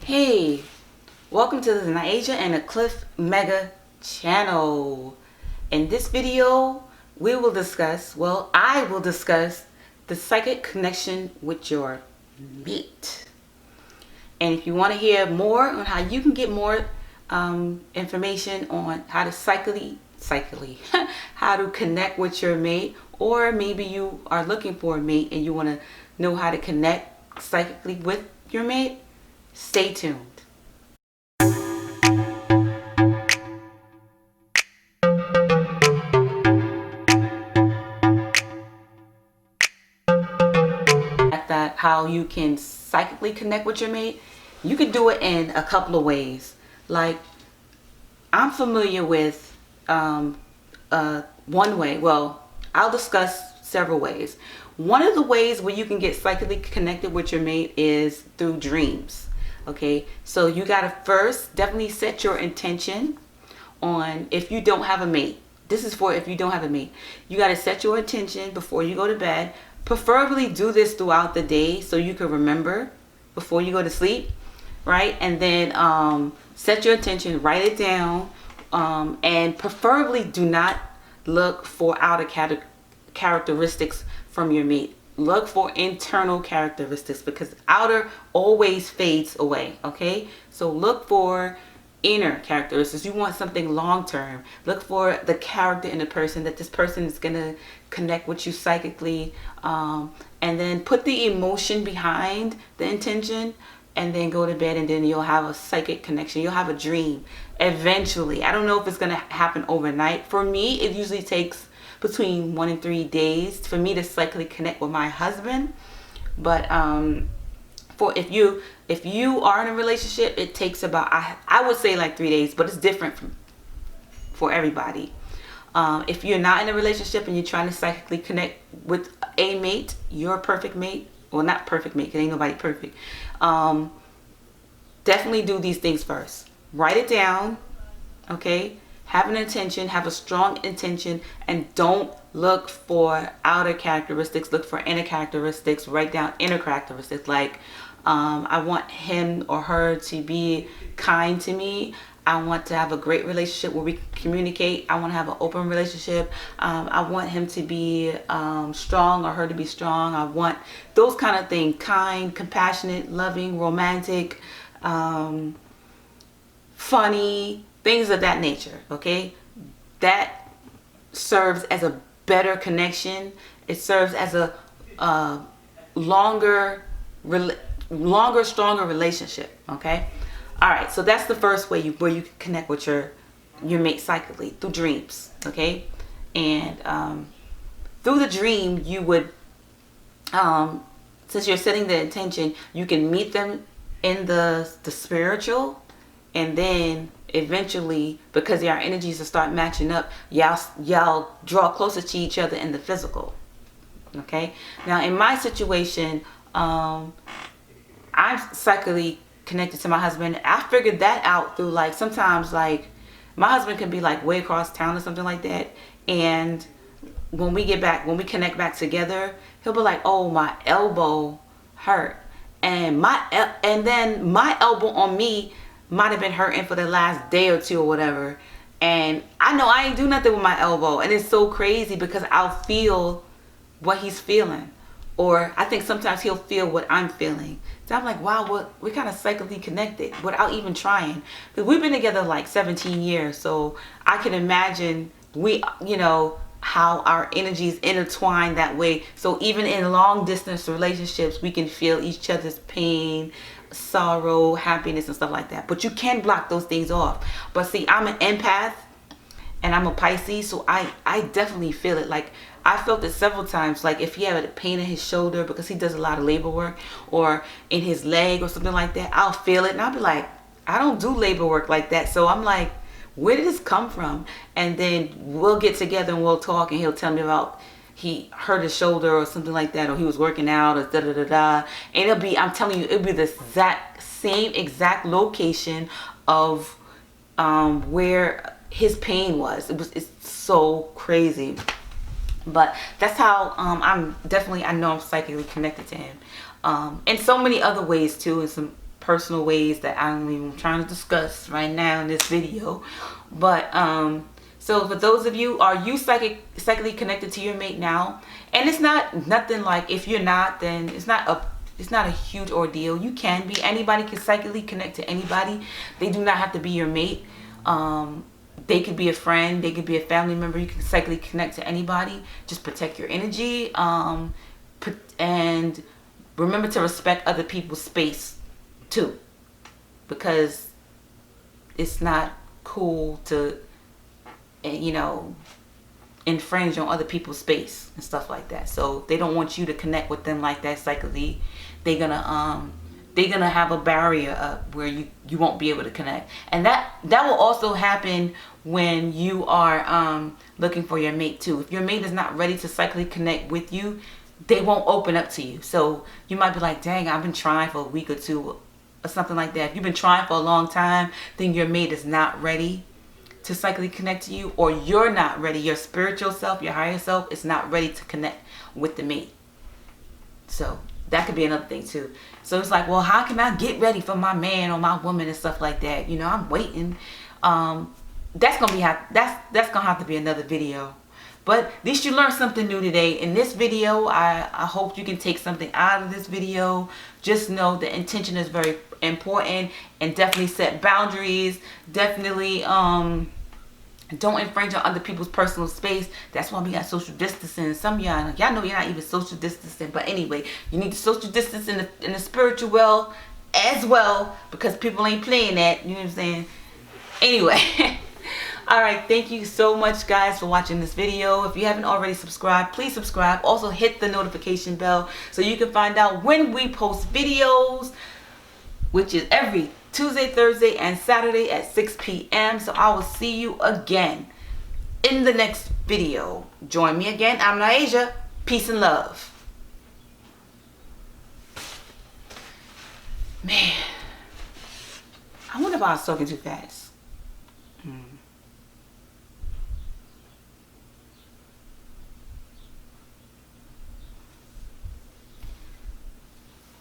Hey, welcome to the Naija and the Cliff Mega channel. In this video, I will discuss the psychic connection with your mate. And if you want to hear more on how you can get more information on how to how to connect with your mate, or maybe you are looking for a mate and you want to know how to connect psychically with your mate, stay tuned. That how you can psychically connect with your mate, you could do it in a couple of ways. Like, I'm familiar with one way. Well, I'll discuss several ways. One of the ways where you can get psychically connected with your mate is through dreams. Okay, so you gotta first definitely set your intention on, if you don't have a mate. This is for if you don't have a mate. You gotta set your intention before you go to bed. Preferably do this throughout the day so you can remember before you go to sleep, right? And then set your intention, write it down, and preferably do not look for outer characteristics from your mate. Look for internal characteristics, because outer always fades away. Okay, so look for inner characteristics. You want something long term. Look for the character in the person, that this person is gonna connect with you psychically, and then put the emotion behind the intention, and then go to bed, and then you'll have a psychic connection. You'll have a dream eventually. I don't know if it's gonna happen overnight. For me, it usually takes between 1 and 3 days for me to psychically connect with my husband. But for if you are in a relationship, it takes about, I would say, like 3 days, but it's different for everybody. If you're not in a relationship and you're trying to psychically connect with a mate, your perfect mate, well, not perfect mate, because ain't nobody perfect, definitely do these things first. Write it down, okay? Have an intention, have a strong intention, and don't look for outer characteristics. Look for inner characteristics. Write down inner characteristics, like I want him or her to be kind to me. I want to have a great relationship where we communicate. I want to have an open relationship. I want him to be strong, or her to be strong. I want those kind of things: kind, compassionate, loving, romantic, funny, things of that nature. Okay, that serves as a better connection. It serves as a longer, stronger relationship. Okay. All right, so that's the first way where you can connect with your mate psychically, through dreams. Okay, and through the dream, you would, since you're setting the intention, you can meet them in the spiritual, and then eventually, because your energies will start matching up, y'all draw closer to each other in the physical. Okay, now in my situation, I'm psychically connected to my husband. I figured that out through, like, sometimes, like, my husband can be like way across town or something like that, and when we connect back together, he'll be like, oh, my elbow hurt, and then my elbow on me might have been hurting for the last day or two or whatever, and I know I ain't do nothing with my elbow, and it's so crazy because I'll feel what he's feeling, or I think sometimes he'll feel what I'm feeling. So I'm like, wow, we're kind of psychically connected without even trying. Because we've been together like 17 years. So I can imagine how our energies intertwine that way. So even in long distance relationships, we can feel each other's pain, sorrow, happiness, and stuff like that. But you can block those things off. But see, I'm an empath and I'm a Pisces, so I definitely feel it. Like, I felt it several times, like if he had a pain in his shoulder because he does a lot of labor work, or in his leg or something like that, I'll feel it, and I'll be like, I don't do labor work like that. So I'm like, where did this come from? And then we'll get together and we'll talk, and he'll tell me about he hurt his shoulder or something like that, or he was working out, or da da da da. And I'm telling you, it'll be the same exact location of where his pain was. It's so crazy. But that's how I know I'm psychically connected to him, and so many other ways too, and some personal ways that I'm even trying to discuss right now in this video. But so for those of you, are you psychically connected to your mate now? And it's not nothing like, if you're not, then it's not a huge ordeal. You can be. Anybody can psychically connect to anybody. They do not have to be your mate. They could be a friend. They could be a family member. You can psychically connect to anybody. Just protect your energy. And remember to respect other people's space too, because it's not cool to, you know, infringe on other people's space and stuff like that. So they don't want you to connect with them like that psychically. They're gonna have a barrier up where you won't be able to connect. And that will also happen when you are looking for your mate too. If your mate is not ready to psychically connect with you, they won't open up to you. So you might be like, dang, I've been trying for a week or two or something like that. If you've been trying for a long time, then your mate is not ready to psychically connect to you, or you're not ready. Your spiritual self, your higher self, is not ready to connect with the mate. So that could be another thing too. So it's like, well, how can I get ready for my man or my woman and stuff like that? You know, I'm waiting. That's gonna have to be another video. But at least you learned something new today. In this video, I hope you can take something out of this video. Just know the intention is very important, and definitely set boundaries. Definitely don't infringe on other people's personal space. That's why we got social distancing. Some of y'all know you're not even social distancing. But anyway, you need to social distance in the spiritual well as well, because people ain't playing that. You know what I'm saying? Anyway. All right, thank you so much, guys, for watching this video. If you haven't already subscribed, please subscribe. Also, hit the notification bell so you can find out when we post videos, which is every Tuesday, Thursday, and Saturday at 6 p.m. So I will see you again in the next video. Join me again. I'm Naija. Peace and love. Man, I wonder if I was talking too fast.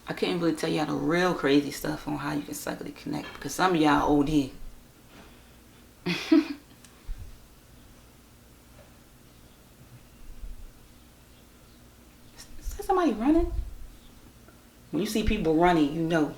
I couldn't really tell y'all the real crazy stuff on how you can psychically connect, because some of y'all OD. Is that somebody running? When you see people running, you know.